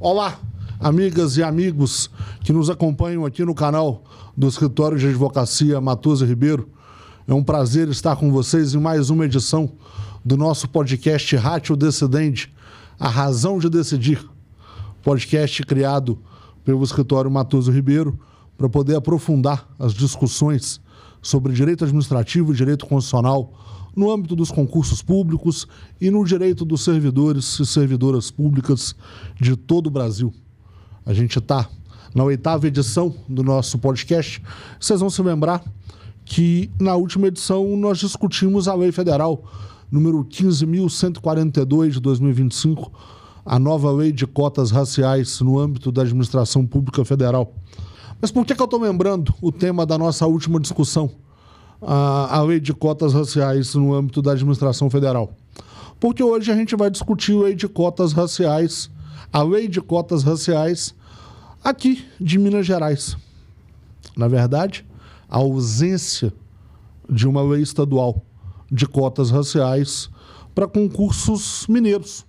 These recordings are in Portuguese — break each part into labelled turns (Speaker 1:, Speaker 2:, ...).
Speaker 1: Olá, amigas e amigos que nos acompanham aqui no canal do Escritório de Advocacia Matoso Ribeiro. É um prazer estar com vocês em mais uma edição do nosso podcast Ratio Decidendi, a razão de decidir. Podcast criado pelo Escritório Matoso Ribeiro para poder aprofundar as discussões sobre direito administrativo e direito constitucional no âmbito dos concursos públicos e no direito dos servidores e servidoras públicas de todo o Brasil. A gente está na 8ª edição do nosso podcast. Vocês vão se lembrar que na última edição nós discutimos a Lei Federal número 15.142 de 2025, a nova lei de cotas raciais no âmbito da administração pública federal. Mas por que eu estou lembrando o tema da nossa última discussão? A lei de cotas raciais no âmbito da administração federal. Porque hoje a gente vai discutir a lei de cotas raciais, aqui de Minas Gerais. Na verdade, a ausência de uma lei estadual de cotas raciais para concursos mineiros.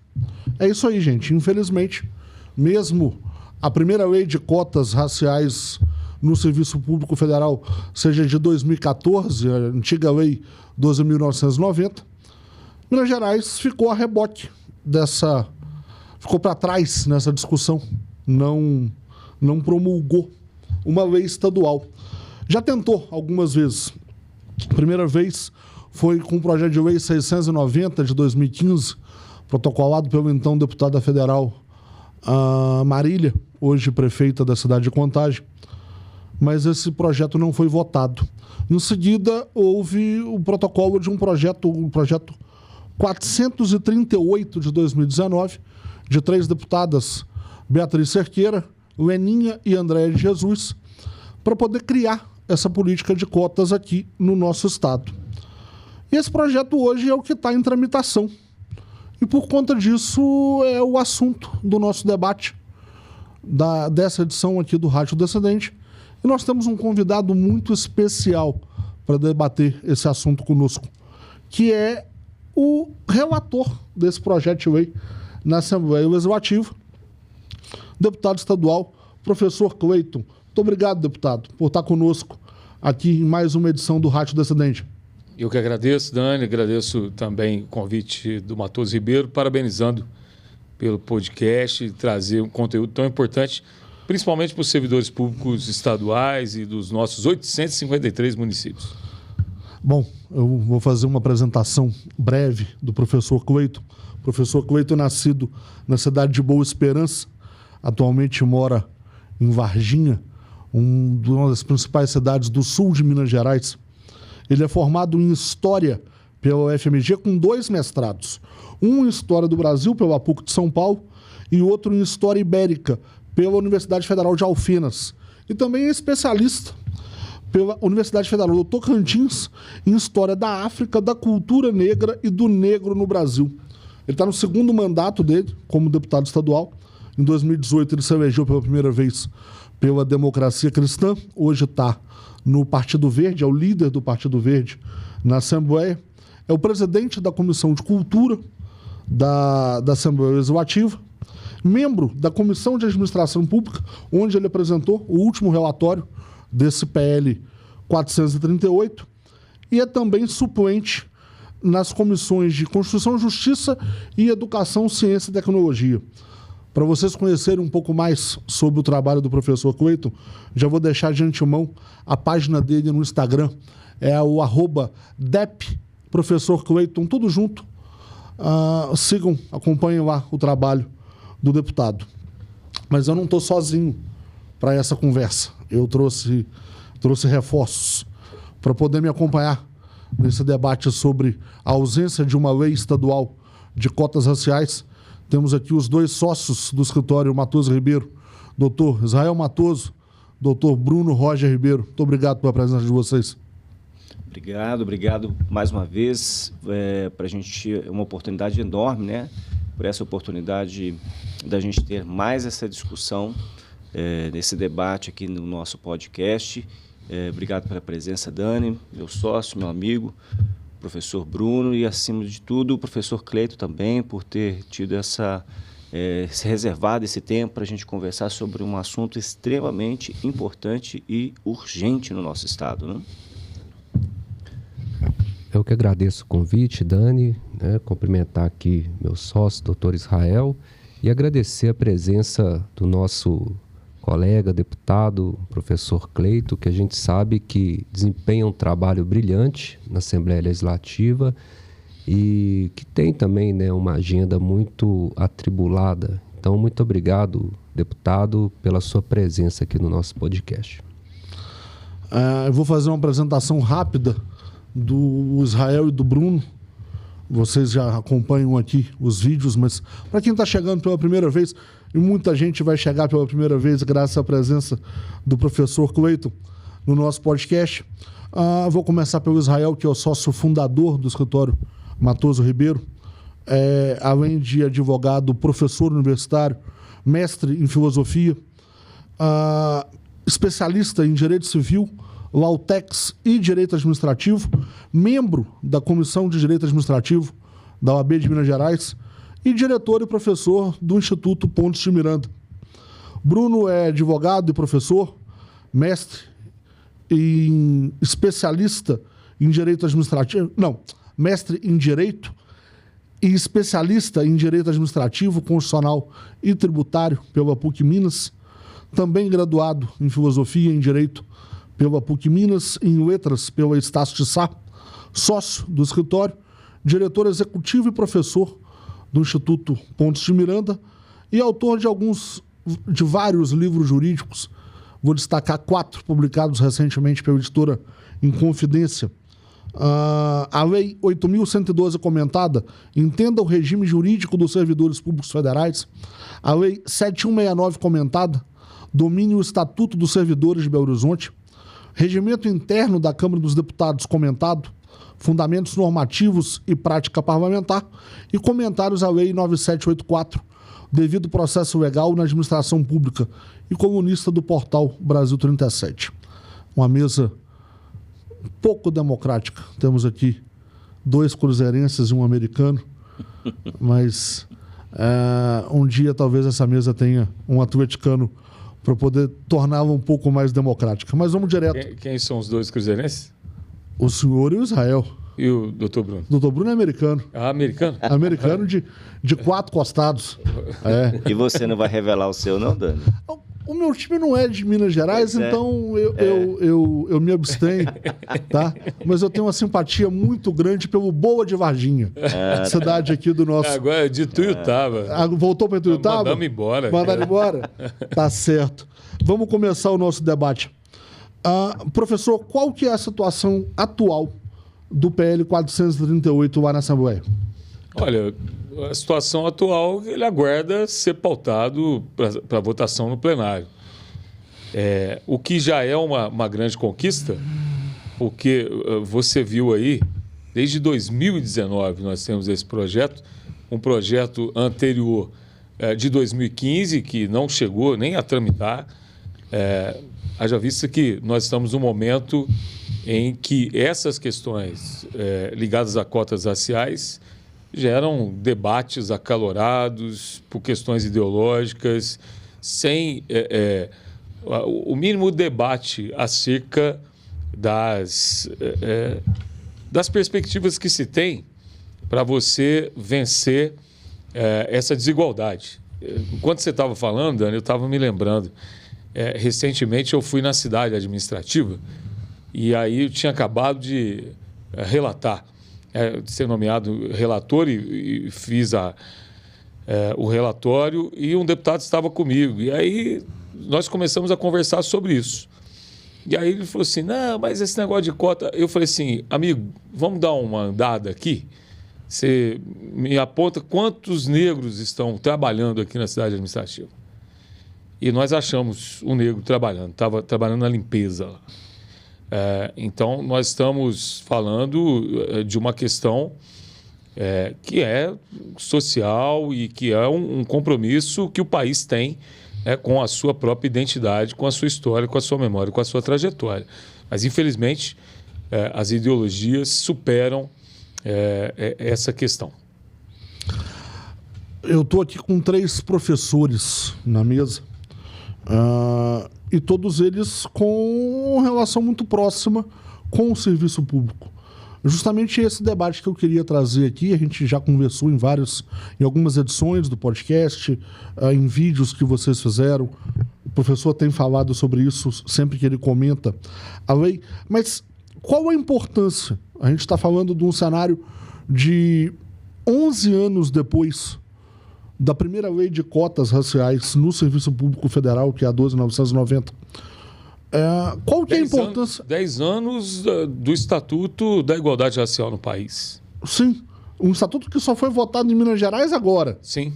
Speaker 1: É isso aí, gente. Infelizmente, mesmo a primeira lei de cotas raciais no Serviço Público Federal seja de 2014, a antiga lei 12.990, Minas Gerais ficou a reboque ficou para trás nessa discussão, não promulgou uma lei estadual. Já tentou algumas vezes. A primeira vez foi com o projeto de lei 690 de 2015, protocolado pelo então deputada federal Marília, hoje prefeita da cidade de Contagem, mas esse projeto não foi votado. Em seguida, houve o protocolo de um projeto, o projeto 438 de 2019, de 3 deputadas, Beatriz Cerqueira, Leninha e Andréia de Jesus, para poder criar essa política de cotas aqui no nosso estado. E esse projeto hoje é o que está em tramitação. E por conta disso é o assunto do nosso debate dessa edição aqui do Ratio Decidendi. E nós temos um convidado muito especial para debater esse assunto conosco, que é o relator desse projeto de lei na Assembleia Legislativa, deputado estadual, professor Cleiton. Muito obrigado, deputado, por estar conosco aqui em mais uma edição do Ratio Decidendi.
Speaker 2: Eu que agradeço, Dani, agradeço também o convite do Matoso Ribeiro, parabenizando pelo podcast e trazer um conteúdo tão importante, principalmente para os servidores públicos estaduais e dos nossos 853 municípios.
Speaker 1: Bom, eu vou fazer uma apresentação breve do professor Cleiton. O professor Cleiton é nascido na cidade de Boa Esperança, atualmente mora em Varginha, uma das principais cidades do sul de Minas Gerais. Ele é formado em História pela UFMG com 2 mestrados. Um em História do Brasil, pela PUC de São Paulo, e outro em História Ibérica, pela Universidade Federal de Alfenas. E também é especialista pela Universidade Federal do Tocantins em História da África, da cultura negra e do negro no Brasil. Ele está no 2º mandato dele como deputado estadual. Em 2018 ele se elegeu pela primeira vez pela Democracia Cristã. Hoje está no Partido Verde, é o líder do Partido Verde na Assembleia. É o presidente da Comissão de Cultura da Assembleia Legislativa, membro da Comissão de Administração Pública, onde ele apresentou o último relatório desse PL 438, e é também suplente nas comissões de Constituição, Justiça e Educação, Ciência e Tecnologia. Para vocês conhecerem um pouco mais sobre o trabalho do professor Cleiton, já vou deixar de antemão a página dele no Instagram, é o @dep professor Cleiton, tudo junto. Sigam, acompanhem lá o trabalho do deputado. Mas eu não estou sozinho para essa conversa. Eu trouxe reforços para poder me acompanhar nesse debate sobre a ausência de uma lei estadual de cotas raciais. Temos aqui os 2 sócios do escritório Matoso Ribeiro, doutor Israel Matoso, doutor Bruno Roger Ribeiro. Muito obrigado pela presença de vocês.
Speaker 3: Obrigado mais uma vez. Para a gente é uma oportunidade enorme, né? Por essa oportunidade da gente ter mais essa discussão, nesse debate aqui no nosso podcast. Obrigado pela presença, Dani, meu sócio, meu amigo, professor Bruno, e, acima de tudo, o professor Cleiton também, por ter tido se reservado esse tempo para a gente conversar sobre um assunto extremamente importante e urgente no nosso estado, né?
Speaker 4: Eu que agradeço o convite, Dani, né, cumprimentar aqui meu sócio, doutor Israel, e agradecer a presença do nosso colega, deputado, professor Cleito, que a gente sabe que desempenha um trabalho brilhante na Assembleia Legislativa e que tem também, né, uma agenda muito atribulada. Então, muito obrigado, deputado, pela sua presença aqui no nosso podcast.
Speaker 1: Eu vou fazer uma apresentação rápida do Israel e do Bruno. Vocês já acompanham aqui os vídeos, mas para quem está chegando pela primeira vez, e muita gente vai chegar pela primeira vez graças à presença do professor Cleito no nosso podcast, vou começar pelo Israel, que é o sócio fundador do escritório Matoso Ribeiro, além de advogado, professor universitário, mestre em filosofia, especialista em direito civil, Lautex e Direito Administrativo, membro da Comissão de Direito Administrativo da OAB de Minas Gerais e diretor e professor do Instituto Pontes de Miranda. Bruno é advogado e professor, mestre e especialista em Direito Administrativo, mestre em Direito e especialista em Direito Administrativo, Constitucional e Tributário pela PUC Minas, também graduado em Filosofia e em Direito pela PUC Minas, em Letras pela Estácio de Sá, sócio do escritório, diretor executivo e professor do Instituto Pontes de Miranda e autor de vários livros jurídicos. Vou destacar 4 publicados recentemente pela editora Inconfidência. A Lei 8.112 comentada, entenda o regime jurídico dos servidores públicos federais. A Lei 7.169 comentada, domine o Estatuto dos Servidores de Belo Horizonte. Regimento interno da Câmara dos Deputados comentado, fundamentos normativos e prática parlamentar, e comentários à Lei 9784, devido processo legal na administração pública, e colunista do portal Brasil 37. Uma mesa pouco democrática. Temos aqui 2 cruzeirenses e um americano, mas um dia talvez essa mesa tenha um atleticano para poder torná-la um pouco mais democrática. Mas vamos direto.
Speaker 2: Quem são os 2 cruzeirenses?
Speaker 1: O senhor e o Israel.
Speaker 2: E o doutor Bruno?
Speaker 1: O doutor Bruno é americano.
Speaker 2: Americano?
Speaker 1: Americano de 4 costados.
Speaker 3: E você não vai revelar o seu, não, Dani?
Speaker 1: O meu time não é de Minas Gerais, então eu me abstenho, tá? Mas eu tenho uma simpatia muito grande pelo Boa de Varginha, cidade aqui do nosso...
Speaker 2: Agora é de Tuiutaba.
Speaker 1: Voltou para Tuiutaba?
Speaker 2: Mandamos embora.
Speaker 1: Mandaram embora? Tá certo. Vamos começar o nosso debate. Professor, qual que é a situação atual do PL 438 lá na Assembleia?
Speaker 2: Olha, a situação atual, ele aguarda ser pautado para votação no plenário. O que já é uma grande conquista, porque você viu aí, desde 2019 nós temos esse projeto, um projeto anterior de 2015, que não chegou nem a tramitar, haja vista que nós estamos num momento em que essas questões ligadas a cotas raciais geram debates acalorados por questões ideológicas, sem o mínimo debate acerca das perspectivas que se tem para você vencer essa desigualdade. Enquanto você estava falando, Dani, eu estava me lembrando. Recentemente eu fui na cidade administrativa e aí eu tinha acabado de relatar, de ser nomeado relator e fiz o relatório e um deputado estava comigo. E aí nós começamos a conversar sobre isso. E aí ele falou assim, não, mas esse negócio de cota... Eu falei assim, amigo, vamos dar uma andada aqui? Você me aponta quantos negros estão trabalhando aqui na cidade administrativa. E nós achamos um negro trabalhando, estava trabalhando na limpeza lá. Então, nós estamos falando de uma questão que é social e que é um compromisso que o país tem com a sua própria identidade, com a sua história, com a sua memória, com a sua trajetória. Mas, infelizmente, as ideologias superam essa questão.
Speaker 1: eu estou aqui com 3 professores na mesa, e todos eles com relação muito próxima com o serviço público. Justamente esse debate que eu queria trazer aqui, a gente já conversou em algumas edições do podcast, em vídeos que vocês fizeram. O professor tem falado sobre isso sempre que ele comenta a lei. Mas qual a importância? A gente está falando de um cenário de 11 anos depois da primeira lei de cotas raciais no Serviço Público Federal, que é a 12.990. Qual que é a importância?
Speaker 2: 10 anos do Estatuto da Igualdade Racial no país.
Speaker 1: Sim. Um estatuto que só foi votado em Minas Gerais agora.
Speaker 2: Sim.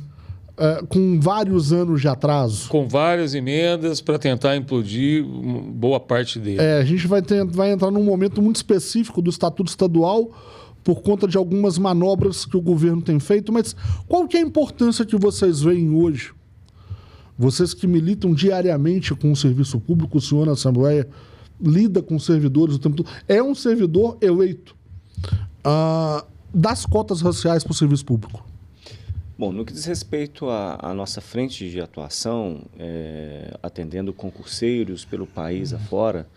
Speaker 1: Com vários anos de atraso.
Speaker 2: Com várias emendas para tentar implodir boa parte dele.
Speaker 1: A gente vai entrar num momento muito específico do Estatuto Estadual por conta de algumas manobras que o governo tem feito. Mas qual que é a importância que vocês veem hoje? Vocês que militam diariamente com o serviço público, o senhor na Assembleia lida com servidores o tempo todo, é um servidor eleito das cotas raciais para o serviço público.
Speaker 3: Bom, no que diz respeito à nossa frente de atuação, atendendo concurseiros pelo país afora,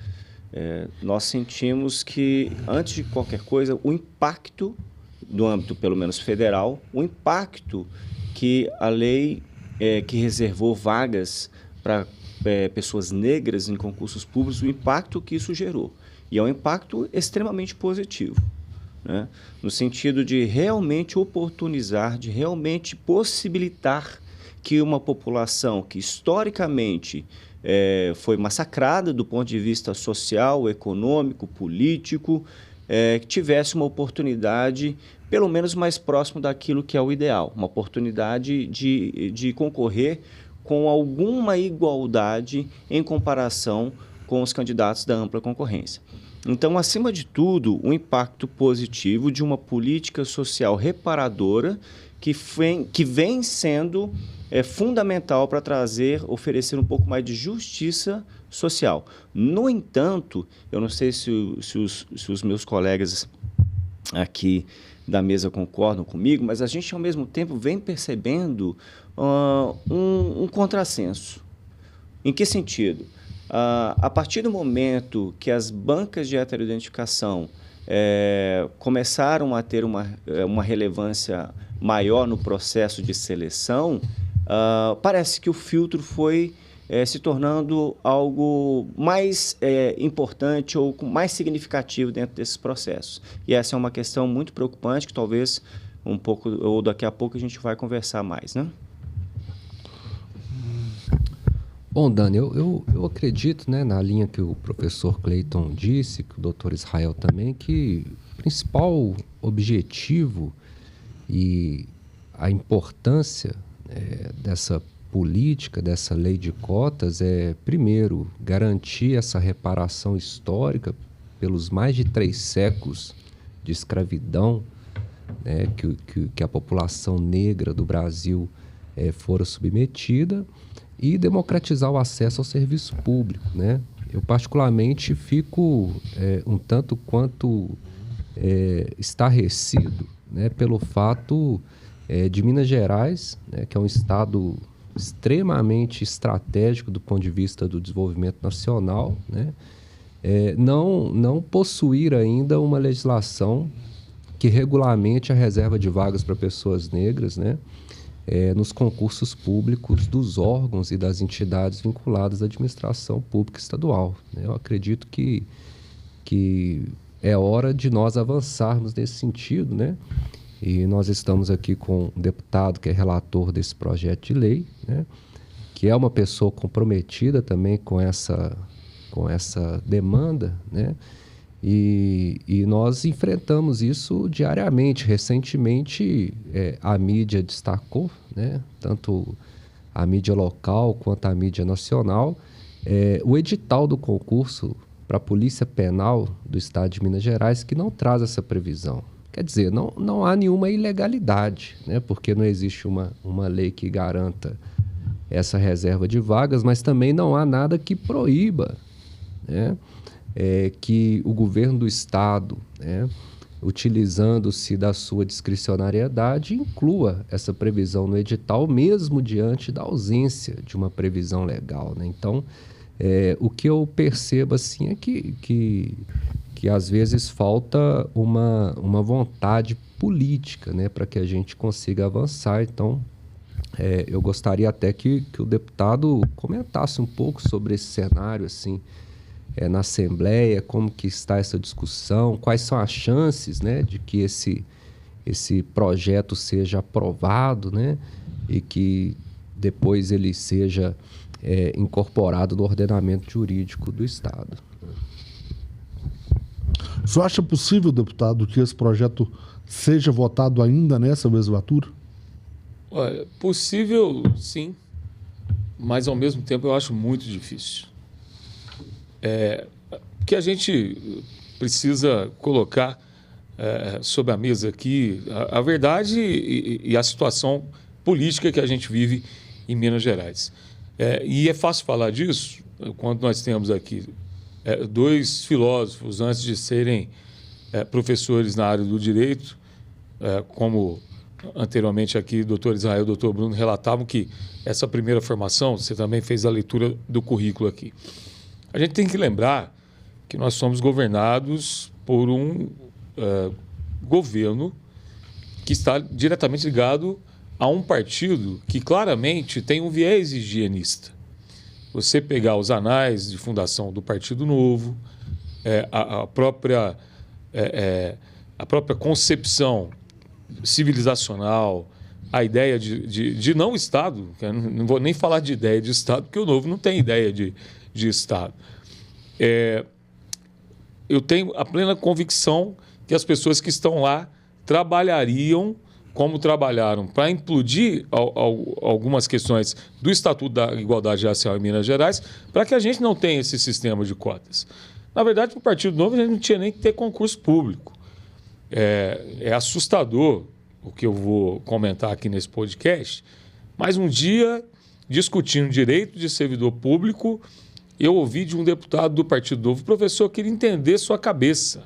Speaker 3: nós sentimos que, antes de qualquer coisa, o impacto, do âmbito pelo menos federal, o impacto que a lei que reservou vagas para pessoas negras em concursos públicos, o impacto que isso gerou. E é um impacto extremamente positivo, né? No sentido de realmente oportunizar, de realmente possibilitar que uma população que historicamente foi massacrada do ponto de vista social, econômico, político, tivesse uma oportunidade pelo menos mais próximo daquilo que é o ideal, uma oportunidade de concorrer com alguma igualdade em comparação com os candidatos da ampla concorrência. Então, acima de tudo, o impacto positivo de uma política social reparadora que vem sendo fundamental para oferecer um pouco mais de justiça social. No entanto, eu não sei se os meus colegas aqui da mesa concordam comigo, mas a gente, ao mesmo tempo, vem percebendo um contrassenso. Em que sentido? A partir do momento que as bancas de heteroidentificação começaram a ter uma relevância maior no processo de seleção, parece que o filtro foi se tornando algo mais importante ou mais significativo dentro desses processos. E essa é uma questão muito preocupante que talvez um pouco, ou daqui a pouco, a gente vai conversar mais, né?
Speaker 4: Bom, Dani, eu acredito, né, na linha que o professor Cleiton disse, que o doutor Israel também, que o principal objetivo e a importância dessa política, dessa lei de cotas, primeiro, garantir essa reparação histórica pelos mais de 3 séculos de escravidão, né, que a população negra do Brasil fora submetida, e democratizar o acesso ao serviço público, né? Eu, particularmente, fico um tanto quanto estarrecido, né, pelo fato de Minas Gerais, né, que é um estado extremamente estratégico do ponto de vista do desenvolvimento nacional, né, não possuir ainda uma legislação que regulamente a reserva de vagas para pessoas negras, né, nos concursos públicos dos órgãos e das entidades vinculadas à administração pública estadual. Eu acredito que é hora de nós avançarmos nesse sentido, né? E nós estamos aqui com um deputado que é relator desse projeto de lei, né? Que é uma pessoa comprometida também com essa demanda, né? E nós enfrentamos isso diariamente. Recentemente, a mídia destacou, né, tanto a mídia local quanto a mídia nacional, o edital do concurso para a Polícia Penal do Estado de Minas Gerais, que não traz essa previsão. Quer dizer, não há nenhuma ilegalidade, né, porque não existe uma lei que garanta essa reserva de vagas, mas também não há nada que proíba, né, que o governo do Estado, né, utilizando-se da sua discricionariedade, inclua essa previsão no edital, mesmo diante da ausência de uma previsão legal, né? Então, o que eu percebo assim é que às vezes falta uma vontade política, né, para que a gente consiga avançar. Então, eu gostaria até que o deputado comentasse um pouco sobre esse cenário, assim, na Assembleia, como que está essa discussão, quais são as chances, né, de que esse projeto seja aprovado, né, e que depois ele seja incorporado no ordenamento jurídico do Estado.
Speaker 1: O senhor acha possível, deputado, que esse projeto seja votado ainda nessa legislatura?
Speaker 2: Olha, possível sim, mas ao mesmo tempo eu acho muito difícil. Que a gente precisa colocar sobre a mesa aqui a verdade e a situação política que a gente vive em Minas Gerais. E é fácil falar disso quando nós temos aqui dois filósofos, antes de serem professores na área do direito, como anteriormente aqui o doutor Israel e o doutor Bruno relatavam que essa primeira formação, você também fez a leitura do currículo aqui. A gente tem que lembrar que nós somos governados por um governo que está diretamente ligado a um partido que claramente tem um viés higienista. Você pegar os anais de fundação do Partido Novo, a própria concepção civilizacional, a ideia de não Estado, não vou nem falar de ideia de Estado, porque o Novo não tem ideia de Estado. Eu tenho a plena convicção que as pessoas que estão lá trabalhariam como trabalharam para implodir algumas questões do Estatuto da Igualdade Racial em Minas Gerais, para que a gente não tenha esse sistema de cotas. Na verdade, para o Partido Novo, a gente não tinha nem que ter concurso público. É assustador o que eu vou comentar aqui nesse podcast, mas um dia, discutindo direito de servidor público, eu ouvi de um deputado do Partido Novo: professor, eu queria entender sua cabeça.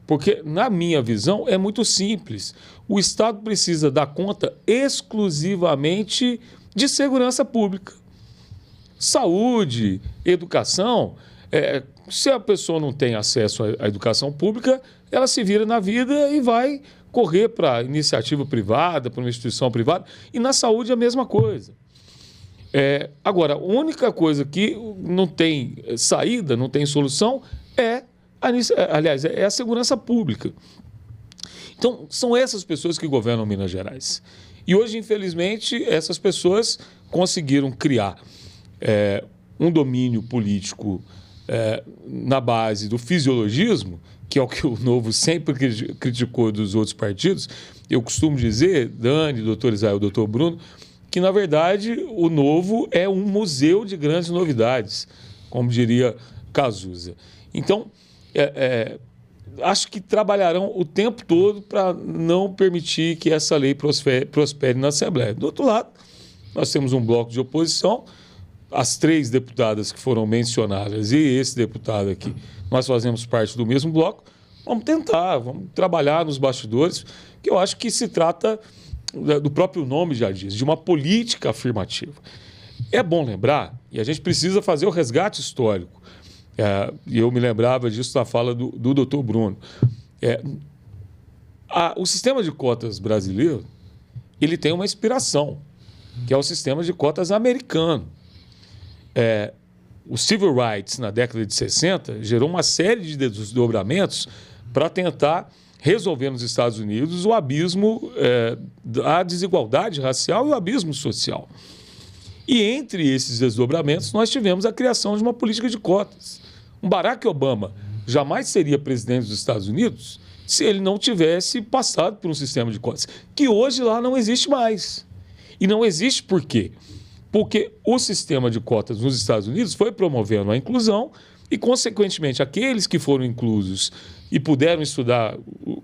Speaker 2: Porque, na minha visão, é muito simples. O Estado precisa dar conta exclusivamente de segurança pública. Saúde, educação. Se a pessoa não tem acesso à educação pública, ela se vira na vida e vai correr para iniciativa privada, para uma instituição privada. E na saúde é a mesma coisa. Agora, a única coisa que não tem saída, não tem solução, é a segurança pública. Então, são essas pessoas que governam Minas Gerais. E hoje, infelizmente, essas pessoas conseguiram criar um domínio político na base do fisiologismo, que é o que o Novo sempre criticou dos outros partidos. Eu costumo dizer, Dani, doutor Israel, doutor Bruno, que, na verdade, o Novo é um museu de grandes novidades, como diria Cazuza. Então, acho que trabalharão o tempo todo para não permitir que essa lei prospere na Assembleia. Do outro lado, nós temos um bloco de oposição, as 3 deputadas que foram mencionadas e esse deputado aqui, nós fazemos parte do mesmo bloco. Vamos tentar, vamos trabalhar nos bastidores, que eu acho que se trata, do próprio nome já diz, de uma política afirmativa. É bom lembrar, e a gente precisa fazer o resgate histórico, e eu me lembrava disso na fala do doutor Bruno. O sistema de cotas brasileiro, ele tem uma inspiração, que é o sistema de cotas americano. O Civil Rights, na década de 60, gerou uma série de desdobramentos para tentar resolver nos Estados Unidos o abismo da desigualdade racial e o abismo social. E entre esses desdobramentos, nós tivemos a criação de uma política de cotas. O Barack Obama jamais seria presidente dos Estados Unidos se ele não tivesse passado por um sistema de cotas, que hoje lá não existe mais. E não existe por quê? Porque o sistema de cotas nos Estados Unidos foi promovendo a inclusão e, consequentemente, aqueles que foram inclusos e puderam estudar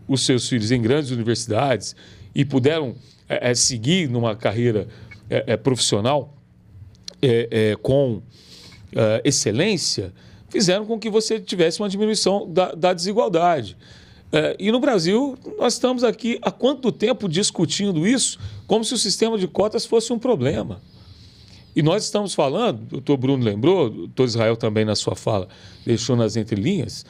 Speaker 2: os seus filhos em grandes universidades e puderam seguir numa carreira profissional com excelência, fizeram com que você tivesse uma diminuição da desigualdade. E no Brasil, nós estamos aqui há quanto tempo discutindo isso como se o sistema de cotas fosse um problema. E nós estamos falando, o doutor Bruno lembrou, o doutor Israel também na sua fala deixou nas entrelinhas,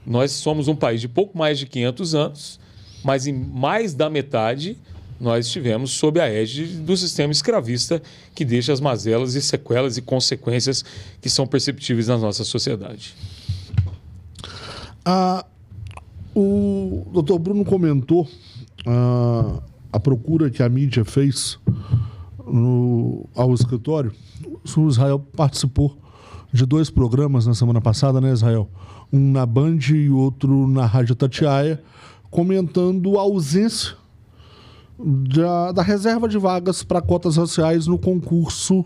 Speaker 2: nós somos um país de pouco mais de 500 anos, mas em mais da metade nós estivemos sob a égide do sistema escravista que deixa as mazelas e sequelas e consequências que são perceptíveis na nossa sociedade.
Speaker 1: O doutor Bruno comentou a procura que a mídia fez ao escritório. O Israel participou de 2 programas na semana passada, né, Israel? Um na Band e outro na Rádio Itatiaia, comentando a ausência da reserva de vagas para cotas raciais no concurso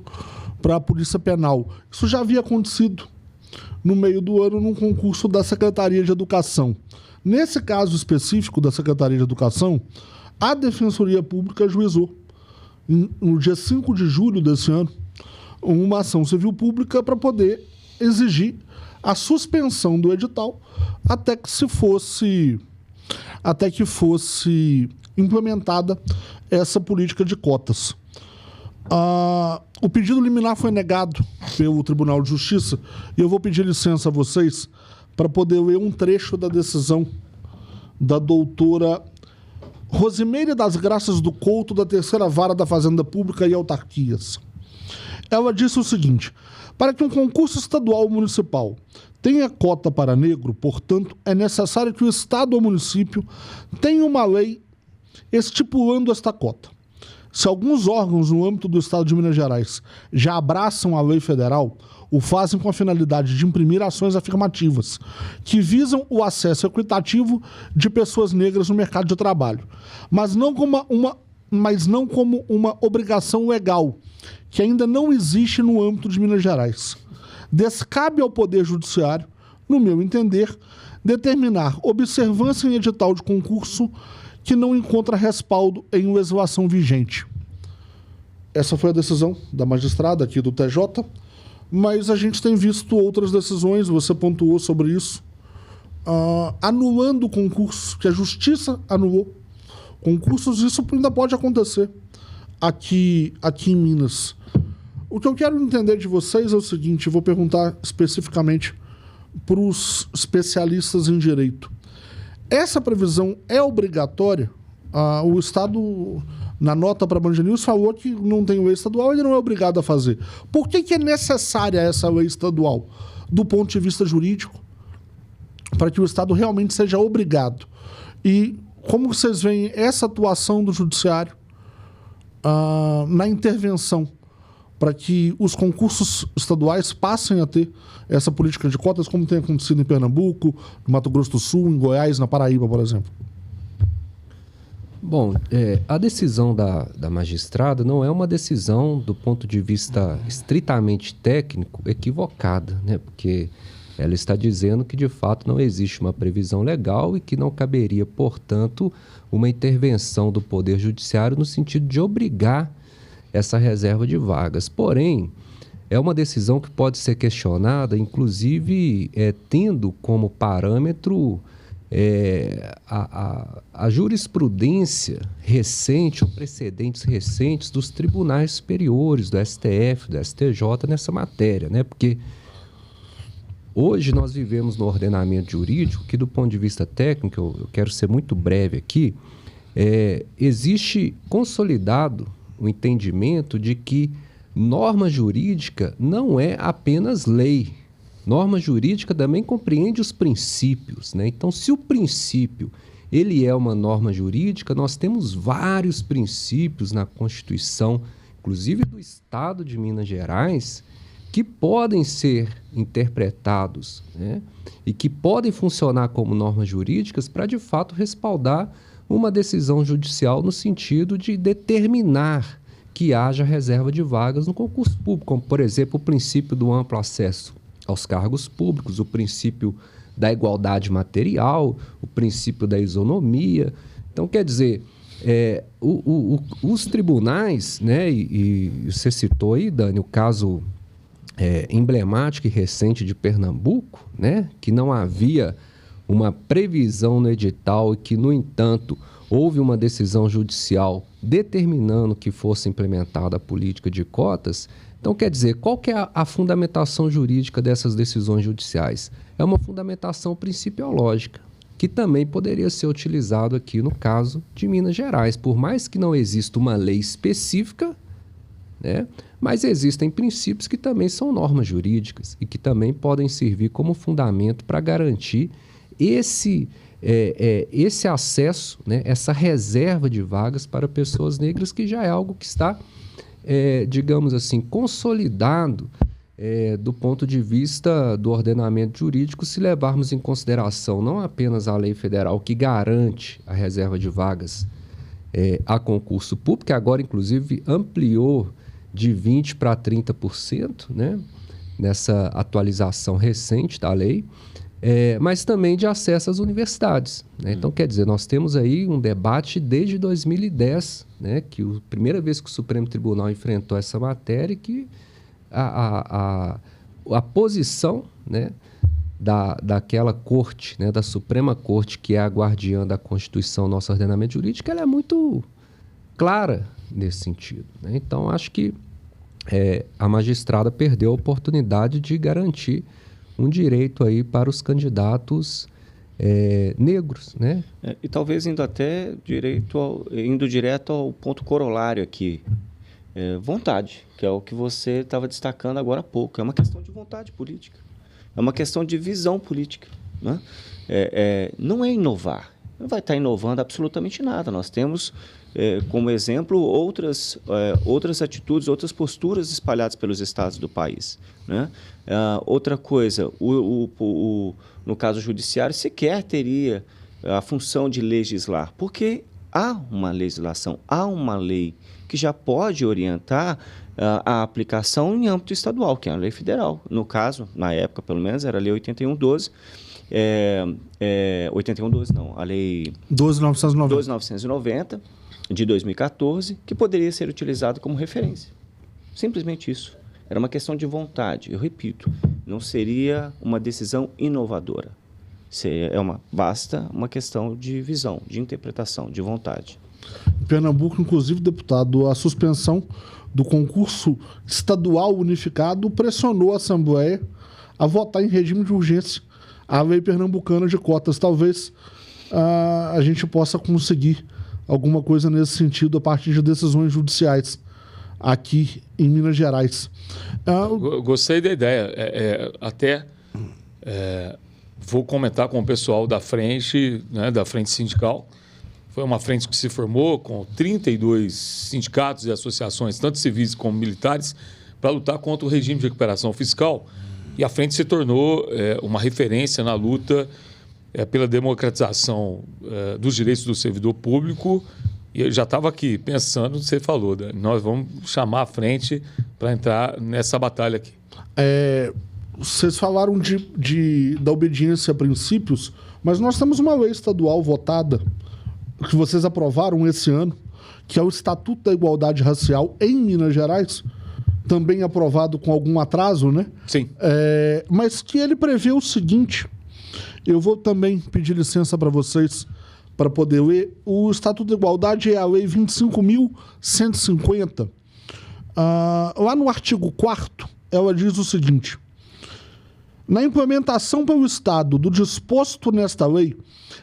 Speaker 1: para a Polícia Penal. Isso já havia acontecido no meio do ano num concurso da Secretaria de Educação. Nesse caso específico da Secretaria de Educação, a Defensoria Pública ajuizou, no dia 5 de julho desse ano, uma ação civil pública para poder exigir a suspensão do edital até que fosse implementada essa política de cotas. O pedido liminar foi negado pelo Tribunal de Justiça e eu vou pedir licença a vocês para poder ler um trecho da decisão da doutora Rosimeire das Graças do Couto, da 3ª Vara da Fazenda Pública e Autarquias. Ela disse o seguinte: para que um concurso estadual ou municipal tenha cota para negro, portanto, é necessário que o Estado ou município tenha uma lei estipulando esta cota. Se alguns órgãos no âmbito do Estado de Minas Gerais já abraçam a lei federal, o fazem com a finalidade de imprimir ações afirmativas que visam o acesso equitativo de pessoas negras no mercado de trabalho, mas não como uma obrigação legal, que ainda não existe no âmbito de Minas Gerais. Descabe ao Poder Judiciário, no meu entender, determinar observância em edital de concurso que não encontra respaldo em legislação vigente. Essa foi a decisão da magistrada aqui do TJ, mas a gente tem visto outras decisões, você pontuou sobre isso, anulando o concurso, que a Justiça anulou concursos. Isso ainda pode acontecer aqui em Minas. O que eu quero entender de vocês é o seguinte, vou perguntar especificamente para os especialistas em direito. Essa previsão é obrigatória? O Estado, na nota para a Band News, falou que não tem lei estadual e ele não é obrigado a fazer. Por que é necessária essa lei estadual, do ponto de vista jurídico, para que o Estado realmente seja obrigado? E como vocês veem essa atuação do Judiciário na intervenção para que os concursos estaduais passem a ter essa política de cotas, como tem acontecido em Pernambuco, no Mato Grosso do Sul, em Goiás, na Paraíba, por exemplo?
Speaker 4: Bom, a decisão da magistrada não é uma decisão, do ponto de vista estritamente técnico, equivocada, né? Porque ela está dizendo que, de fato, não existe uma previsão legal e que não caberia, portanto, uma intervenção do Poder Judiciário no sentido de obrigar essa reserva de vagas. Porém, é uma decisão que pode ser questionada, inclusive tendo como parâmetro a jurisprudência recente, ou precedentes recentes dos tribunais superiores, do STF, do STJ nessa matéria, né? Porque hoje nós vivemos no ordenamento jurídico que, do ponto de vista técnico, eu quero ser muito breve aqui, existe consolidado o entendimento de que norma jurídica não é apenas lei. Norma jurídica também compreende os princípios, né? Então, se o princípio ele é uma norma jurídica, nós temos vários princípios na Constituição, inclusive do Estado de Minas Gerais, que podem ser interpretados, né? E que podem funcionar como normas jurídicas para, de fato, respaldar uma decisão judicial no sentido de determinar que haja reserva de vagas no concurso público, como, por exemplo, o princípio do amplo acesso aos cargos públicos, o princípio da igualdade material, o princípio da isonomia. Então, quer dizer, os tribunais, né, e você citou aí, Dani, o caso emblemático e recente de Pernambuco, né, que não havia uma previsão no edital e que, no entanto, houve uma decisão judicial determinando que fosse implementada a política de cotas. Então, quer dizer, qual que é a fundamentação jurídica dessas decisões judiciais? É uma fundamentação principiológica, que também poderia ser utilizado aqui no caso de Minas Gerais. Por mais que não exista uma lei específica, né, mas existem princípios que também são normas jurídicas e que também podem servir como fundamento para garantir esse acesso, né, essa reserva de vagas para pessoas negras, que já é algo que está, digamos assim, consolidado do ponto de vista do ordenamento jurídico, se levarmos em consideração não apenas a lei federal que garante a reserva de vagas a concurso público, que agora, inclusive, ampliou de 20% para 30%, né, nessa atualização recente da lei, mas também de acesso às universidades, né? Então, quer dizer, nós temos aí um debate desde 2010, né, que a primeira vez que o Supremo Tribunal enfrentou essa matéria, que a posição, né, daquela corte, né, da Suprema Corte, que é a guardiã da Constituição, nosso ordenamento jurídico, ela é muito clara nesse sentido, né? Então, acho que a magistrada perdeu a oportunidade de garantir um direito aí para os candidatos negros, né?
Speaker 3: E talvez indo direto ao ponto corolário aqui, vontade, que é o que você estava destacando agora há pouco. É uma questão de vontade política, é uma questão de visão política, né? Não é inovar, não vai estar inovando absolutamente nada. Nós temos como exemplo outras atitudes, outras posturas espalhadas pelos estados do país, né? Outra coisa, no caso judiciário, sequer teria a função de legislar, porque há uma legislação, há uma lei que já pode orientar a aplicação em âmbito estadual, que é a lei federal. No caso, na época, pelo menos, era a lei 8112, 8112 não, a lei 12.990 de 2014, que poderia ser utilizado como referência. Simplesmente isso. Era uma questão de vontade. Eu repito, não seria uma decisão inovadora. Basta uma questão de visão, de interpretação, de vontade.
Speaker 1: Em Pernambuco, inclusive, deputado, a suspensão do concurso estadual unificado pressionou a Assembleia a votar em regime de urgência a lei pernambucana de cotas. Talvez a gente possa conseguir alguma coisa nesse sentido a partir de decisões judiciais aqui em Minas Gerais.
Speaker 2: Gostei da ideia. Vou comentar com o pessoal da frente, né, da frente sindical. Foi uma frente que se formou com 32 sindicatos e associações, tanto civis como militares, para lutar contra o regime de recuperação fiscal. E a frente se tornou uma referência na luta pela democratização dos direitos do servidor público. E eu já estava aqui pensando, você falou, nós vamos chamar a frente para entrar nessa batalha aqui.
Speaker 1: Vocês falaram da obediência a princípios, mas nós temos uma lei estadual votada, que vocês aprovaram esse ano, que é o Estatuto da Igualdade Racial em Minas Gerais, também aprovado com algum atraso, né?
Speaker 2: Sim.
Speaker 1: Mas que ele prevê o seguinte, eu vou também pedir licença para vocês para poder ler. O Estatuto da Igualdade é a Lei 25.150. Lá no artigo 4º, ela diz o seguinte: na implementação pelo Estado do disposto nesta lei,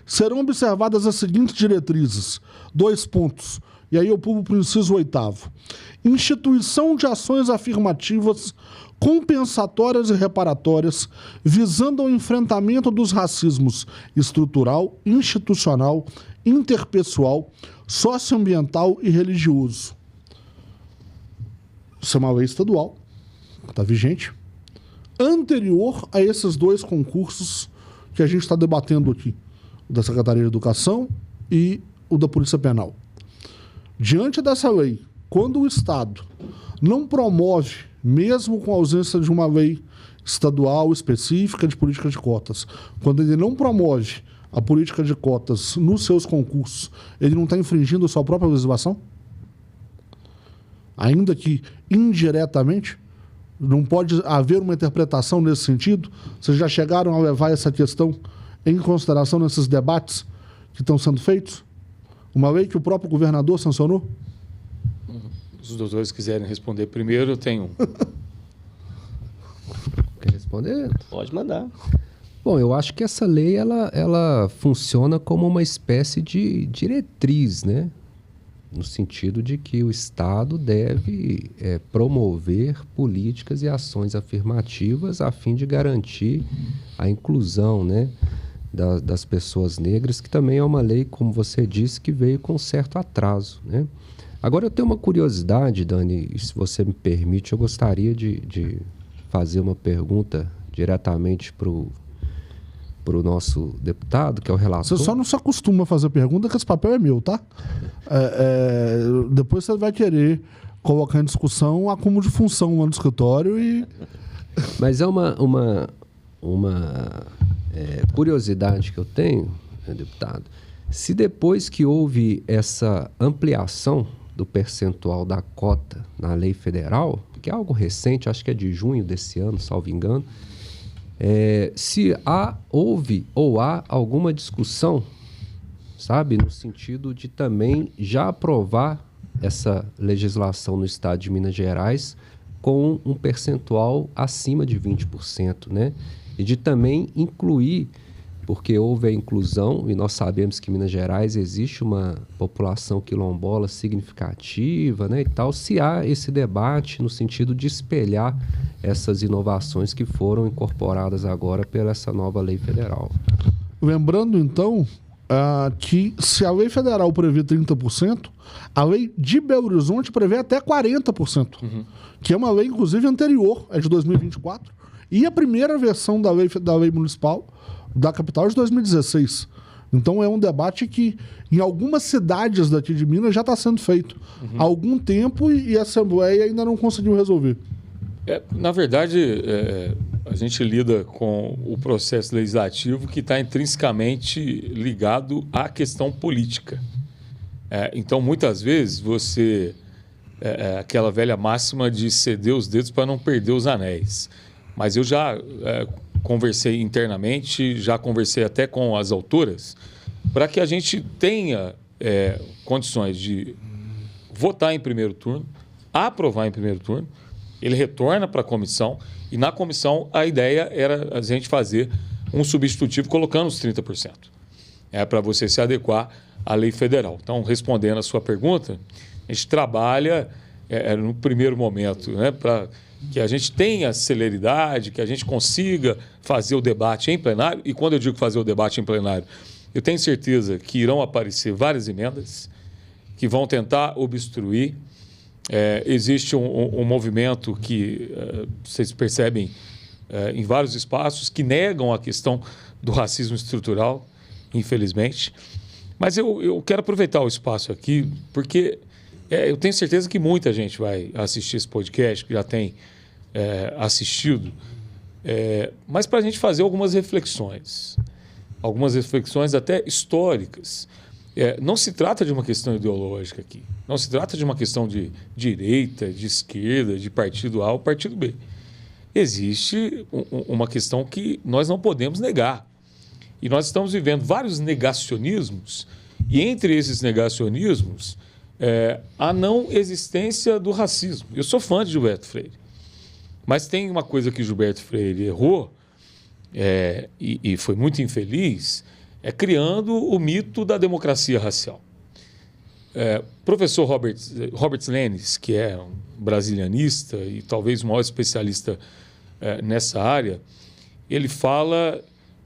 Speaker 1: serão observadas as seguintes diretrizes. 2 pontos. E aí eu pulo para o inciso 8º. Instituição de ações afirmativas, compensatórias e reparatórias, visando ao enfrentamento dos racismos estrutural, institucional, interpessoal, socioambiental e religioso. Isso é uma lei estadual, está vigente, anterior a esses 2 concursos que a gente está debatendo aqui, o da Secretaria de Educação e o da Polícia Penal. Diante dessa lei, quando o Estado não promove, mesmo com a ausência de uma lei estadual específica de política de cotas, quando ele não promove a política de cotas nos seus concursos, ele não está infringindo a sua própria legislação? Ainda que indiretamente? Não pode haver uma interpretação nesse sentido? Vocês já chegaram a levar essa questão em consideração nesses debates que estão sendo feitos? Uma lei que o próprio governador sancionou?
Speaker 2: Se os doutores quiserem responder primeiro, eu tenho.
Speaker 4: Quer responder?
Speaker 3: Pode mandar.
Speaker 4: Bom, eu acho que essa lei ela funciona como uma espécie de diretriz, né? No sentido de que o Estado deve promover políticas e ações afirmativas a fim de garantir a inclusão, né, das pessoas negras, que também é uma lei, como você disse, que veio com certo atraso, né? Agora, eu tenho uma curiosidade, Dani, e se você me permite, eu gostaria de fazer uma pergunta diretamente para o nosso deputado, que é o relator.
Speaker 1: Você só não se acostuma a fazer pergunta, que esse papel é meu, tá? Depois você vai querer colocar em discussão acúmulo de função lá no escritório e...
Speaker 4: Mas é uma curiosidade que eu tenho, deputado. Se depois que houve essa ampliação do percentual da cota na lei federal, que é algo recente, acho que é de junho desse ano, salvo engano, se houve ou há alguma discussão, sabe, no sentido de também já aprovar essa legislação no estado de Minas Gerais com um percentual acima de 20%, né? E de também incluir, porque houve a inclusão, e nós sabemos que em Minas Gerais existe uma população quilombola significativa, né, e tal, se há esse debate no sentido de espelhar essas inovações que foram incorporadas agora pela essa nova lei federal.
Speaker 1: Lembrando, então, que se a lei federal prevê 30%, a lei de Belo Horizonte prevê até 40%, que é uma lei, inclusive, anterior, é de 2024, e a primeira versão da lei municipal da capital é de 2016. Então é um debate que em algumas cidades daqui de Minas já está sendo feito há algum tempo e a Assembleia ainda não conseguiu resolver.
Speaker 2: Na verdade, a gente lida com o processo legislativo que está intrinsecamente ligado à questão política. Então, muitas vezes, aquela velha máxima de ceder os dedos para não perder os anéis. Mas eu já conversei internamente, já conversei até com as autoras, para que a gente tenha condições de votar em primeiro turno, aprovar em primeiro turno, ele retorna para a comissão, e na comissão a ideia era a gente fazer um substitutivo colocando os 30%. Para você se adequar à lei federal. Então, respondendo a sua pergunta, a gente trabalha no primeiro momento, né, para que a gente tenha celeridade, que a gente consiga fazer o debate em plenário. E quando eu digo fazer o debate em plenário, eu tenho certeza que irão aparecer várias emendas que vão tentar obstruir. Existe um movimento que vocês percebem em vários espaços que negam a questão do racismo estrutural, infelizmente. Mas eu quero aproveitar o espaço aqui, porque eu tenho certeza que muita gente vai assistir esse podcast, que já tem assistido, mas para a gente fazer algumas reflexões até históricas. Não se trata de uma questão ideológica aqui, não se trata de uma questão de direita, de esquerda, de partido A ou partido B. Existe uma questão que nós não podemos negar. E nós estamos vivendo vários negacionismos, e entre esses negacionismos, a não existência do racismo. Eu sou fã de Gilberto Freire, mas tem uma coisa que Gilberto Freire errou, e foi muito infeliz, criando o mito da democracia racial. Professor Robert Lenis, que é um brasilianista e talvez o maior especialista nessa área, ele fala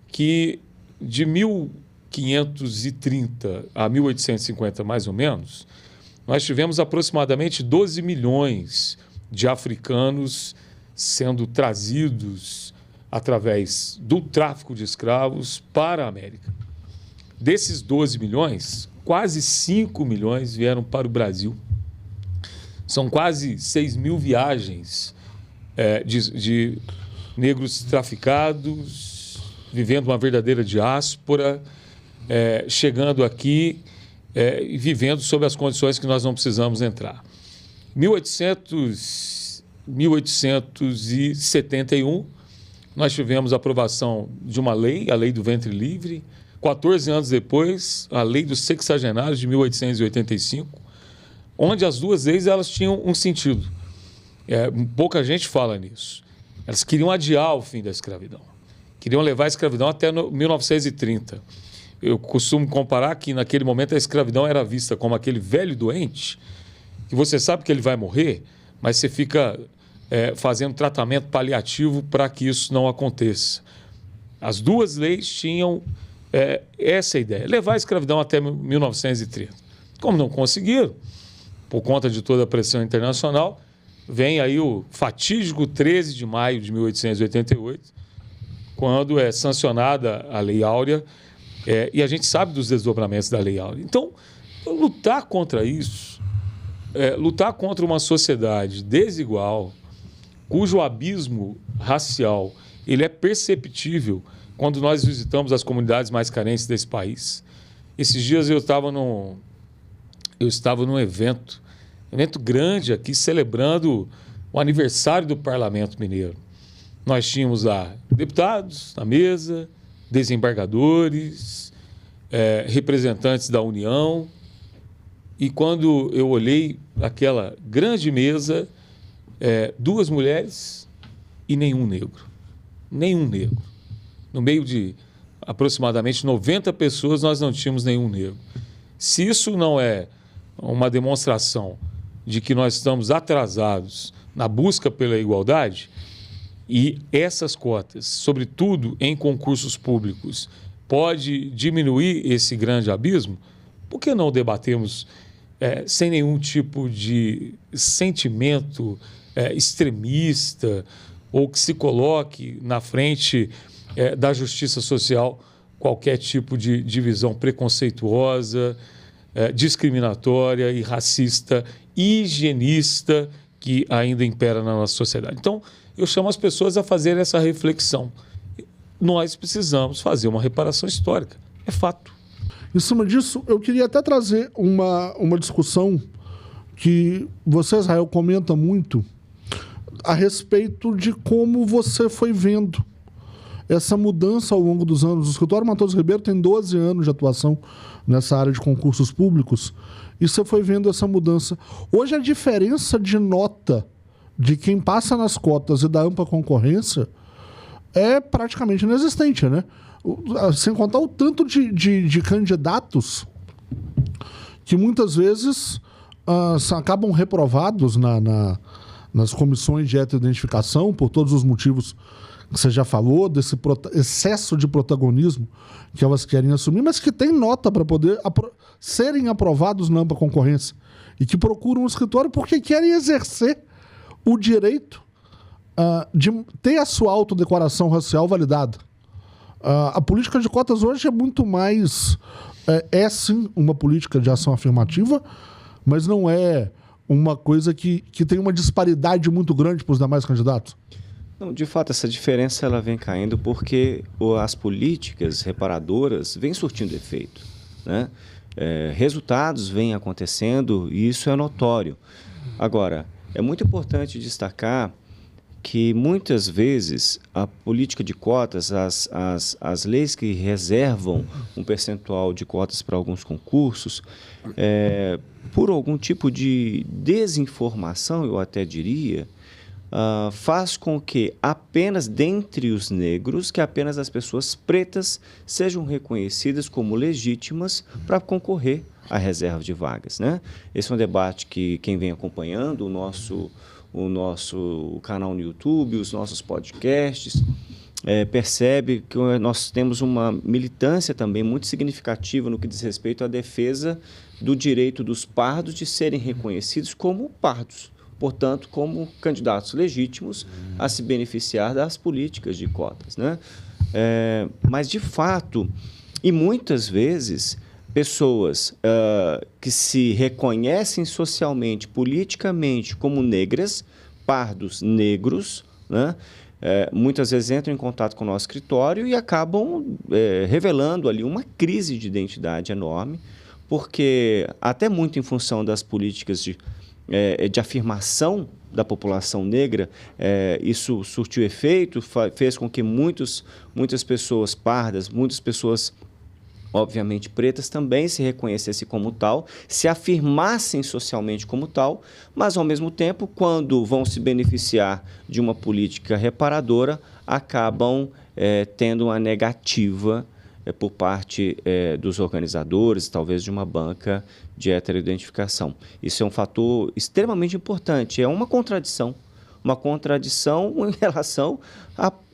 Speaker 2: que de 1530 a 1850, mais ou menos, nós tivemos aproximadamente 12 milhões de africanos sendo trazidos através do tráfico de escravos para a América. Desses 12 milhões, quase 5 milhões vieram para o Brasil. São quase 6 mil viagens de negros traficados, vivendo uma verdadeira diáspora, chegando aqui e vivendo sob as condições que nós não precisamos entrar. 1871, nós tivemos a aprovação de uma lei, a Lei do Ventre Livre. 14 anos depois, a Lei dos Sexagenários, de 1885, onde as duas leis elas tinham um sentido. Pouca gente fala nisso. Elas queriam adiar o fim da escravidão. Queriam levar a escravidão até 1930. Eu costumo comparar que, naquele momento, a escravidão era vista como aquele velho doente, que você sabe que ele vai morrer, mas você fica fazendo tratamento paliativo para que isso não aconteça. As duas leis tinham essa ideia, levar a escravidão até 1930. Como não conseguiram, por conta de toda a pressão internacional, vem aí o fatídico 13 de maio de 1888, quando é sancionada a Lei Áurea, e a gente sabe dos desdobramentos da Lei Áurea. Então, lutar contra isso, lutar contra uma sociedade desigual, cujo abismo racial ele é perceptível quando nós visitamos as comunidades mais carentes desse país. Esses dias eu estava num evento grande aqui, celebrando o aniversário do Parlamento Mineiro. Nós tínhamos lá deputados na mesa, desembargadores, representantes da União, e quando eu olhei aquela grande mesa, duas mulheres e nenhum negro. Nenhum negro. No meio de aproximadamente 90 pessoas, nós não tínhamos nenhum negro. Se isso não é uma demonstração de que nós estamos atrasados na busca pela igualdade, e essas cotas, sobretudo em concursos públicos, pode diminuir esse grande abismo, por que não debatemos sem nenhum tipo de sentimento extremista ou que se coloque na frente da justiça social qualquer tipo de divisão preconceituosa, discriminatória e racista, higienista que ainda impera na nossa sociedade. Então, eu chamo as pessoas a fazer essa reflexão. Nós precisamos fazer uma reparação histórica. É fato.
Speaker 1: Em cima disso, eu queria até trazer uma discussão que você, Israel, comenta muito a respeito de como você foi vendo essa mudança ao longo dos anos. O escritório Matoso Ribeiro tem 12 anos de atuação nessa área de concursos públicos e você foi vendo essa mudança. Hoje a diferença de nota de quem passa nas cotas e da ampla concorrência é praticamente inexistente, né? Sem contar o tanto de candidatos que muitas vezes acabam reprovados nas comissões de heteroidentificação por todos os motivos que você já falou, desse excesso de protagonismo que elas querem assumir, mas que tem nota para poder serem aprovados na ampla concorrência e que procuram um escritório porque querem exercer o direito de ter a sua autodeclaração racial validada. A política de cotas hoje é muito mais... sim uma política de ação afirmativa, mas não é uma coisa que tem uma disparidade muito grande para os demais candidatos.
Speaker 3: Não, de fato, essa diferença ela vem caindo porque as políticas reparadoras vêm surtindo efeito, né? Resultados vêm acontecendo e isso é notório. Agora, é muito importante destacar que muitas vezes a política de cotas, as leis que reservam um percentual de cotas para alguns concursos, por algum tipo de desinformação, eu até diria, faz com que apenas dentre os negros, que apenas as pessoas pretas sejam reconhecidas como legítimas para concorrer à reserva de vagas, né? Esse é um debate que quem vem acompanhando o nosso canal no YouTube, os nossos podcasts, percebe que nós temos uma militância também muito significativa no que diz respeito à defesa do direito dos pardos de serem reconhecidos como pardos, portanto, como candidatos legítimos a se beneficiar das políticas de cotas, né? Mas, de fato, e muitas vezes, pessoas que se reconhecem socialmente, politicamente, como negras, pardos negros, né? Muitas vezes entram em contato com o nosso escritório e acabam revelando ali uma crise de identidade enorme, porque até muito em função das políticas de afirmação da população negra, isso surtiu efeito, fez com que muitas pessoas pardas, muitas pessoas, obviamente, pretas, também se reconhecessem como tal, se afirmassem socialmente como tal, mas, ao mesmo tempo, quando vão se beneficiar de uma política reparadora, acabam tendo uma negativa por parte dos organizadores, talvez de uma banca de heteroidentificação. Isso é um fator extremamente importante, é uma contradição em relação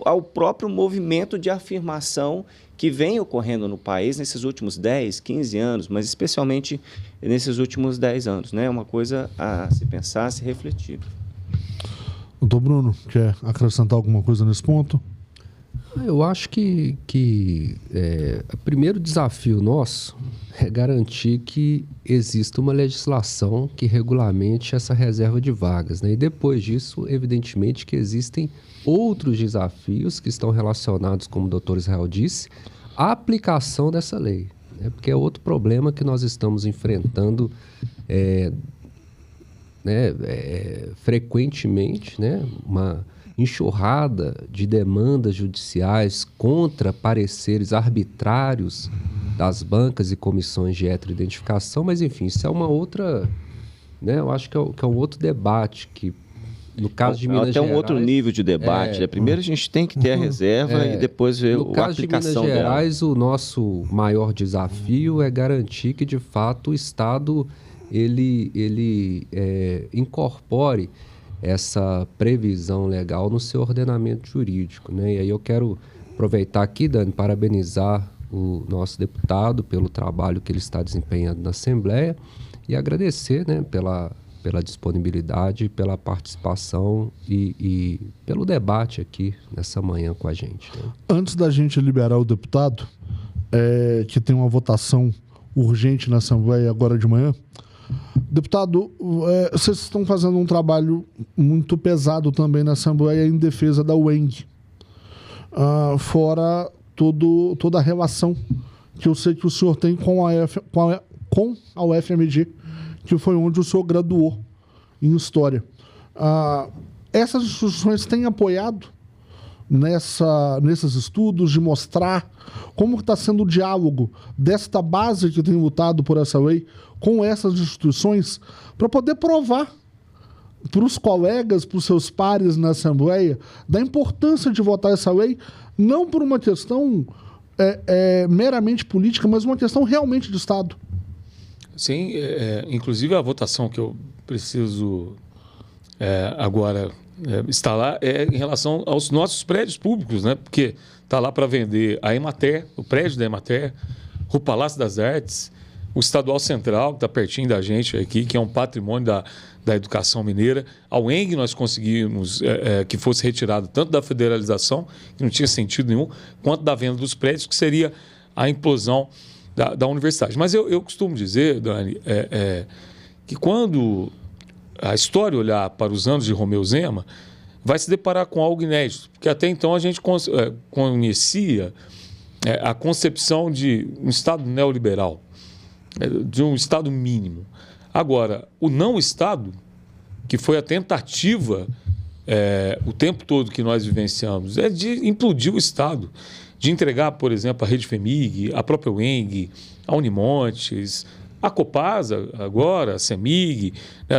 Speaker 3: ao próprio movimento de afirmação que vem ocorrendo no país nesses últimos 10, 15 anos, mas especialmente nesses últimos 10 anos. É uma coisa a se pensar, a se refletir.
Speaker 1: Doutor Bruno, quer acrescentar alguma coisa nesse ponto?
Speaker 4: Eu acho que o primeiro desafio nosso é garantir que exista uma legislação que regulamente essa reserva de vagas, né? E depois disso, evidentemente, que existem outros desafios que estão relacionados, como o doutor Israel disse, à aplicação dessa lei, né? Porque é outro problema que nós estamos enfrentando frequentemente, né? Uma enxurrada de demandas judiciais contra pareceres arbitrários das bancas e comissões de heteroidentificação, mas enfim, isso é uma outra, né? Eu acho que é um outro debate que, no caso de Minas Gerais...
Speaker 3: Até um outro nível de debate. Primeiro a gente tem que ter a reserva e depois ver a aplicação dela. No caso de Minas Gerais,
Speaker 4: o nosso maior desafio é garantir que, de fato, o Estado ele incorpore essa previsão legal no seu ordenamento jurídico, né? E aí eu quero aproveitar aqui, Dani, parabenizar o nosso deputado pelo trabalho que ele está desempenhando na Assembleia e agradecer, né, pela disponibilidade, pela participação e pelo debate aqui nessa manhã com a gente, né?
Speaker 1: Antes da gente liberar o deputado, que tem uma votação urgente na Assembleia agora de manhã, deputado, vocês estão fazendo um trabalho muito pesado também na Assembleia em defesa da UENG, fora toda a relação que eu sei que o senhor tem com a UFMG, que foi onde o senhor graduou em História. Essas instituições têm apoiado nesses estudos de mostrar como está sendo o diálogo desta base que tem lutado por essa lei com essas instituições para poder provar para os colegas, para os seus pares na Assembleia, da importância de votar essa lei, não por uma questão meramente política, mas uma questão realmente de Estado.
Speaker 2: Sim, inclusive a votação que eu preciso agora instalar é em relação aos nossos prédios públicos, né? Porque está lá para vender a Emater, o prédio da Emater, o Palácio das Artes, o Estadual Central, que está pertinho da gente aqui, que é um patrimônio da educação mineira. A UENG nós conseguimos que fosse retirada tanto da federalização, que não tinha sentido nenhum, quanto da venda dos prédios, que seria a implosão da universidade. Mas eu costumo dizer, Dani, que quando a história olhar para os anos de Romeu Zema, vai se deparar com algo inédito, porque até então a gente conhecia a concepção de um Estado neoliberal, de um Estado mínimo. Agora, o não-Estado, que foi a tentativa o tempo todo que nós vivenciamos, é de implodir o Estado, de entregar, por exemplo, a Rede FEMIG, a própria UENG, a Unimontes, a Copasa agora, a CEMIG,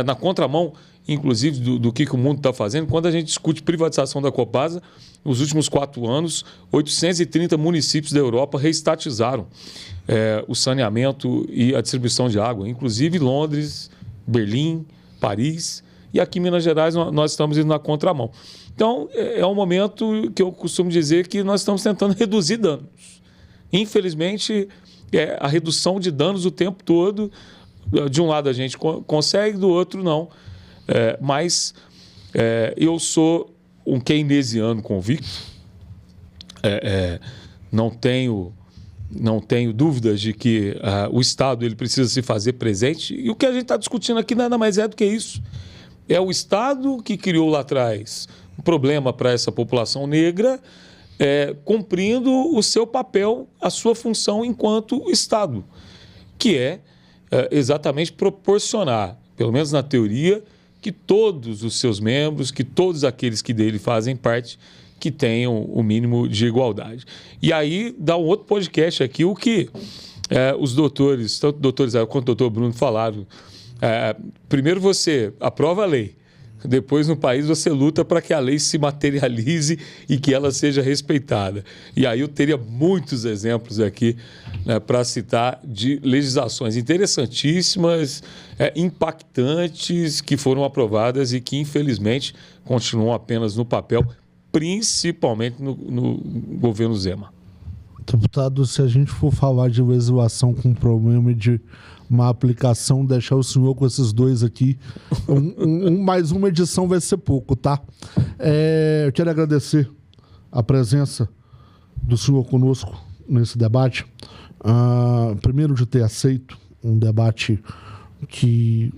Speaker 2: na contramão, inclusive, do que o mundo está fazendo. Quando a gente discute privatização da Copasa, nos últimos 4 anos, 830 municípios da Europa reestatizaram o saneamento e a distribuição de água, inclusive Londres, Berlim, Paris, e aqui em Minas Gerais nós estamos indo na contramão. Então, é um momento que eu costumo dizer que nós estamos tentando reduzir danos. Infelizmente, a redução de danos o tempo todo, de um lado a gente consegue, do outro não. Mas eu sou um keynesiano convicto, não tenho dúvidas de que o Estado ele precisa se fazer presente, e o que a gente está discutindo aqui nada mais é do que isso. É o Estado que criou lá atrás um problema para essa população negra, cumprindo o seu papel, a sua função enquanto Estado, que é exatamente proporcionar, pelo menos na teoria, que todos os seus membros, que todos aqueles que dele fazem parte, que tenham o mínimo de igualdade. E aí dá um outro podcast aqui, o que os doutores, tanto o doutor Israel quanto o doutor Bruno falaram. Primeiro você aprova a lei, depois no país você luta para que a lei se materialize e que ela seja respeitada. E aí eu teria muitos exemplos aqui, né, para citar, de legislações interessantíssimas, impactantes, que foram aprovadas e que infelizmente continuam apenas no papel, principalmente no governo Zema.
Speaker 1: Deputado, se a gente for falar de legislação com problema de uma aplicação, deixar o senhor com esses dois aqui, mais uma edição vai ser pouco, tá? Eu quero agradecer a presença do senhor conosco nesse debate. Primeiro, de ter aceito um debate que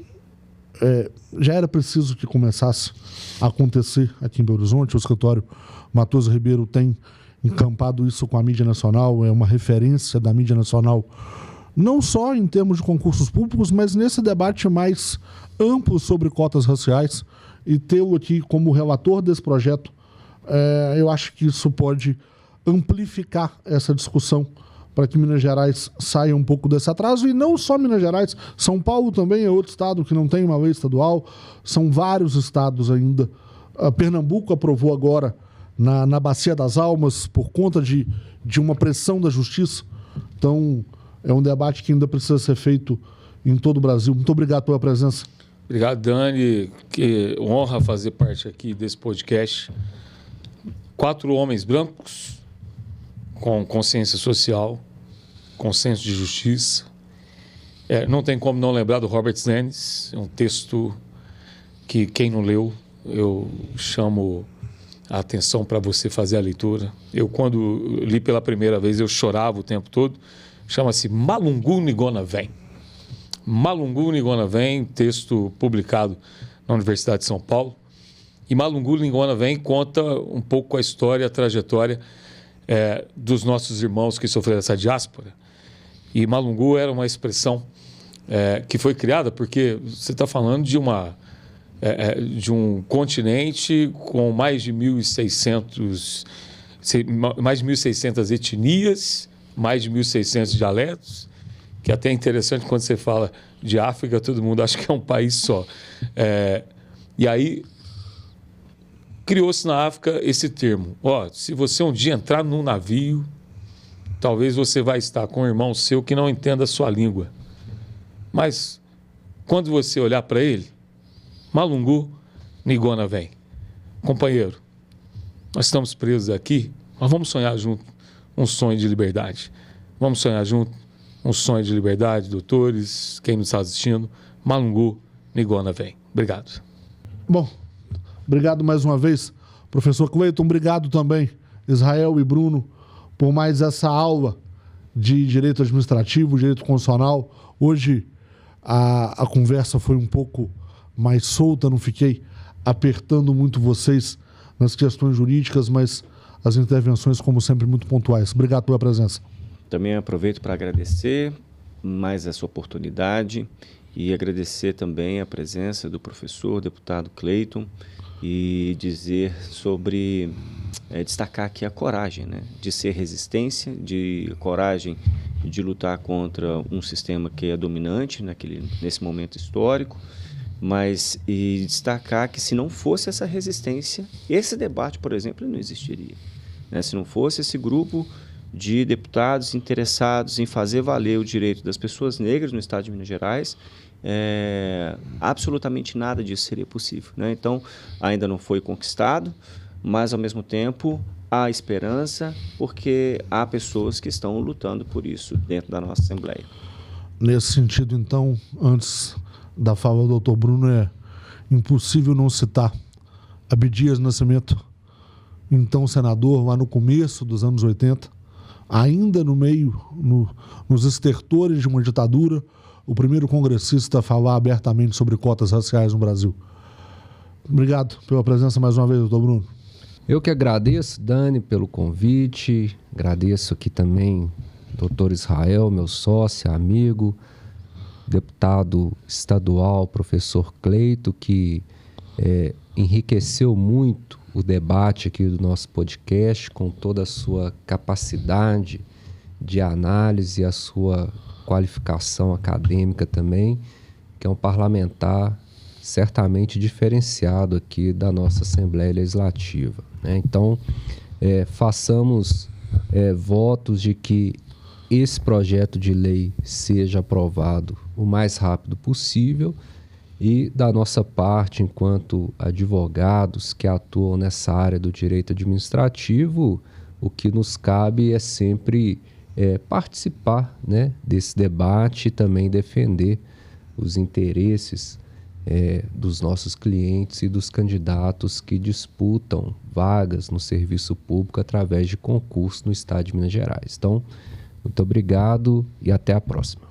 Speaker 1: já era preciso que começasse a acontecer aqui em Belo Horizonte. O escritório Matoso Ribeiro tem encampado isso com a mídia nacional, é uma referência da mídia nacional, não só em termos de concursos públicos, mas nesse debate mais amplo sobre cotas raciais, e tê-lo aqui como relator desse projeto, eu acho que isso pode amplificar essa discussão para que Minas Gerais saia um pouco desse atraso, e não só Minas Gerais, São Paulo também é outro estado que não tem uma lei estadual, são vários estados ainda. Pernambuco aprovou agora na Bacia das Almas por conta de uma pressão da justiça. Então, é um debate que ainda precisa ser feito em todo o Brasil. Muito obrigado pela presença.
Speaker 2: Obrigado, Dani. Que honra fazer parte aqui desse podcast. 4 homens brancos com consciência social, com senso de justiça. Não tem como não lembrar do Robert Stennis, um texto que quem não leu, eu chamo a atenção para você fazer a leitura. Eu, quando li pela primeira vez, eu chorava o tempo todo. Chama-se Malungu Ngona Vem. Malungu Ngona Vem, texto publicado na Universidade de São Paulo. E Malungu Ngona Vem conta um pouco a história, a trajetória dos nossos irmãos que sofreram essa diáspora. E Malungu era uma expressão que foi criada porque você está falando de um continente com mais de 1.600 etnias, mais de 1.600 dialetos, que até é interessante quando você fala de África, todo mundo acha que é um país só. E aí criou-se na África esse termo. Se você um dia entrar num navio, talvez você vai estar com um irmão seu que não entenda a sua língua. Mas quando você olhar para ele, Malungu Ngona Vem. Companheiro, nós estamos presos aqui, mas vamos sonhar junto um sonho de liberdade. Vamos sonhar junto um sonho de liberdade, doutores, quem nos está assistindo. Malungu Ngona Vem. Obrigado.
Speaker 1: Bom, obrigado mais uma vez, professor Cleiton. Obrigado também, Israel e Bruno, por mais essa aula de direito administrativo, direito constitucional. Hoje a conversa foi um pouco mais solta, não fiquei apertando muito vocês nas questões jurídicas, mas as intervenções, como sempre, muito pontuais. Obrigado pela presença.
Speaker 3: Também aproveito para agradecer mais essa oportunidade e agradecer também a presença do professor, deputado Cleiton, e dizer sobre, destacar aqui a coragem, né, de ser resistência, de coragem de lutar contra um sistema que é dominante nesse momento histórico, mas e destacar que se não fosse essa resistência, esse debate, por exemplo, não existiria. Né? Se não fosse esse grupo de deputados interessados em fazer valer o direito das pessoas negras no estado de Minas Gerais, absolutamente nada disso seria possível. Né? Então, ainda não foi conquistado, mas, ao mesmo tempo, há esperança, porque há pessoas que estão lutando por isso dentro da nossa Assembleia.
Speaker 1: Nesse sentido, então, antes da fala do doutor Bruno, é impossível não citar Abdias Nascimento, então senador, lá no começo dos anos 80, ainda no meio, nos estertores de uma ditadura, o primeiro congressista a falar abertamente sobre cotas raciais no Brasil. Obrigado pela presença mais uma vez, doutor Bruno.
Speaker 4: Eu que agradeço, Dani, pelo convite, agradeço aqui também doutor Israel, meu sócio, amigo, deputado estadual, professor Cleito, que enriqueceu muito o debate aqui do nosso podcast, com toda a sua capacidade de análise e a sua qualificação acadêmica também, que é um parlamentar certamente diferenciado aqui da nossa Assembleia Legislativa, né? Então, façamos votos de que esse projeto de lei seja aprovado o mais rápido possível e, da nossa parte, enquanto advogados que atuam nessa área do direito administrativo, o que nos cabe é sempre participar, né, desse debate e também defender os interesses dos nossos clientes e dos candidatos que disputam vagas no serviço público através de concurso no estado de Minas Gerais. Então, muito obrigado e até a próxima.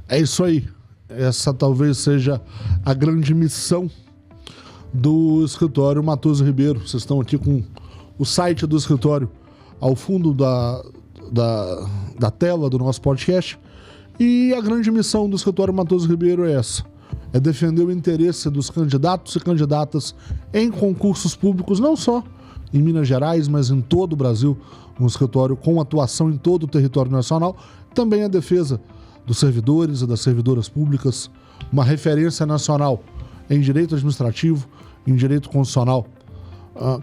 Speaker 1: É isso aí. Essa talvez seja a grande missão do escritório Matoso Ribeiro. Vocês estão aqui com o site do escritório ao fundo da tela do nosso podcast. E a grande missão do escritório Matoso Ribeiro é essa: é defender o interesse dos candidatos e candidatas em concursos públicos, não só em Minas Gerais, mas em todo o Brasil. Um escritório com atuação em todo o território nacional. Também a defesa dos servidores e das servidoras públicas, uma referência nacional em direito administrativo, em direito constitucional,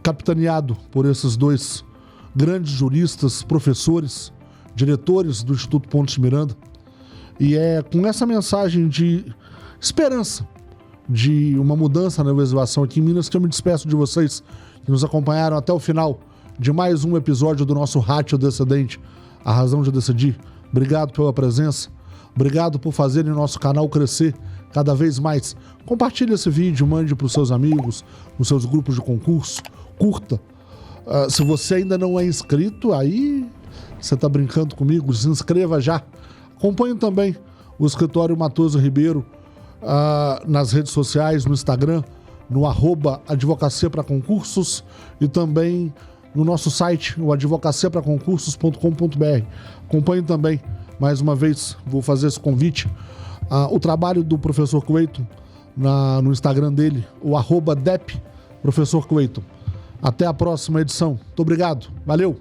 Speaker 1: capitaneado por esses dois grandes juristas, professores, diretores do Instituto Pontes de Miranda. E é com essa mensagem de esperança de uma mudança na legislação aqui em Minas que eu me despeço de vocês que nos acompanharam até o final de mais um episódio do nosso Rátio Decedente, A Razão de Decidir. Obrigado pela presença, obrigado por fazerem nosso canal crescer cada vez mais. Compartilhe esse vídeo, mande para os seus amigos, nos seus grupos de concurso, curta. Se você ainda não é inscrito, aí você está brincando comigo, se inscreva já. Acompanhe também o escritório Matoso Ribeiro nas redes sociais, no Instagram, no @advocacia para concursos e também no nosso site, o advocaciapraconcursos.com.br. Acompanhe também, mais uma vez, vou fazer esse convite, o trabalho do professor Cleiton no Instagram dele, o @dep Professor Cleiton. Até a próxima edição. Muito obrigado. Valeu!